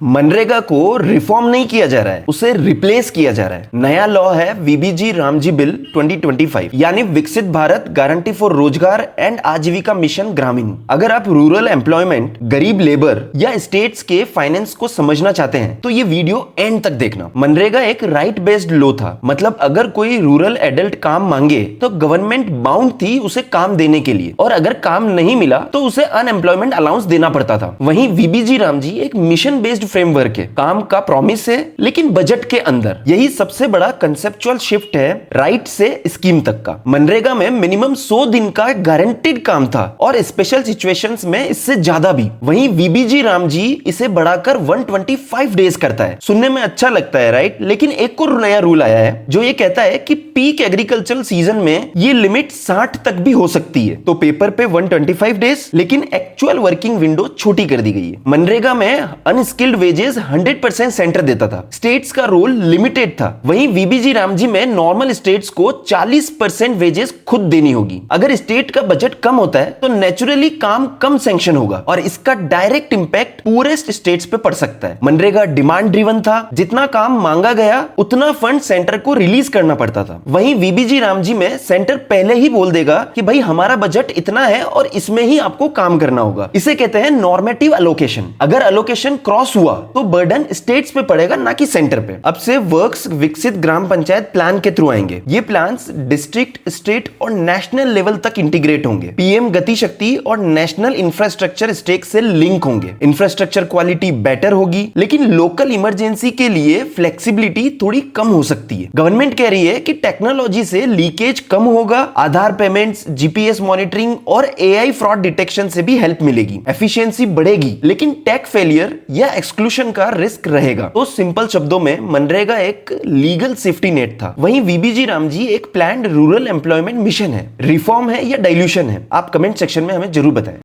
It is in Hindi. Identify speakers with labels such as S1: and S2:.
S1: मनरेगा को रिफॉर्म नहीं किया जा रहा है, उसे रिप्लेस किया जा रहा है। नया लॉ है वीबीजी रामजी बिल 2025, यानी विकसित भारत गारंटी फॉर रोजगार एंड आजीविका मिशन ग्रामीण। अगर आप रूरल एम्प्लॉयमेंट, गरीब लेबर या स्टेट्स के फाइनेंस को समझना चाहते हैं तो ये वीडियो एंड तक देखना। मनरेगा एक राइट बेस्ड लॉ था, मतलब अगर कोई रूरल एडल्ट काम मांगे तो गवर्नमेंट बाउंड थी उसे काम देने के लिए, और अगर काम नहीं मिला तो उसे अनएम्प्लॉयमेंट अलाउंस देना पड़ता था। वहीं वीबीजी रामजी एक मिशन बेस्ड फ्रेमवर्क है, काम का प्रॉमिस है लेकिन बजट के अंदर। यही सबसे बड़ा कंसेप्चुअल शिफ्ट है राइट से स्कीम तक का। मनरेगा में मिनिमम 100 दिन का गारंटीड काम था और स्पेशल सिचुएशंस में इससे ज्यादा भी। वहीं वीबीजी रामजी इसे बढ़ाकर 125 डेज करता है। सुनने में अच्छा लगता है राइट, लेकिन एक और नया रूल आया है जो ये कहता है कि पीक एग्रीकल्चरल सीजन में ये लिमिट 60 तक भी हो सकती है। तो पेपर पे 125 डेज, लेकिन एक्चुअल वर्किंग विंडो छोटी कर दी गई है। मनरेगा में अनस्किल्ड वेजेस 100% सेंटर देता था, स्टेट्स का रोल लिमिटेड था। वहीं वीबीजी रामजी में नॉर्मल स्टेट्स को 40% वेजेस खुद देनी होगी। अगर स्टेट का बजट कम होता है तो नेचुरली काम कम सैंक्शन होगा और इसका डायरेक्ट इंपैक्ट पूरे स्टेट्स पे पड़ सकता है। मनरेगा डिमांड ड्रिवन था, जितना काम मांगा गया उतना फंड सेंटर को रिलीज करना पड़ता था। वहीं वीबीजी रामजी में सेंटर पहले ही बोल देगा कि भाई हमारा बजट इतना है और इसमें ही आपको काम करना होगा। इसे कहते हैं नॉर्मेटिव अलोकेशन। अगर अलोकेशन क्रॉस हुआ तो बर्डन स्टेट्स पे पड़ेगा, ना कि सेंटर पे। अब से वर्क्स विकसित ग्राम पंचायत प्लान के थ्रू आएंगे। ये प्लान्स डिस्ट्रिक्ट, स्टेट और नेशनल लेवल तक इंटीग्रेट होंगे। पीएम गति शक्ति और नेशनल इंफ्रास्ट्रक्चर स्टेक से लिंक होंगे। इंफ्रास्ट्रक्चर क्वालिटी बेटर होगी, लेकिन लोकल इमरजेंसी के लिए फ्लेक्सिबिलिटी थोड़ी कम हो सकती है। गवर्नमेंट कह रही है कि टेक्नोलॉजी से लीकेज कम होगा, आधार पेमेंट्स, जीपीएस मॉनिटरिंग और एआई फ्रॉड डिटेक्शन से भी हेल्प मिलेगी। एफिशिएंसी बढ़ेगी, लेकिन टेक फेलियर या एक्सक्लूशन का रिस्क रहेगा। तो सिंपल शब्दों में मनरेगा एक लीगल सेफ्टी नेट था, वहीं वीबीजी रामजी एक प्लान्ड रूरल एम्प्लॉयमेंट मिशन है। रिफॉर्म है या डाइल्यूशन है, आप कमेंट सेक्शन में हमें जरूर बताएं।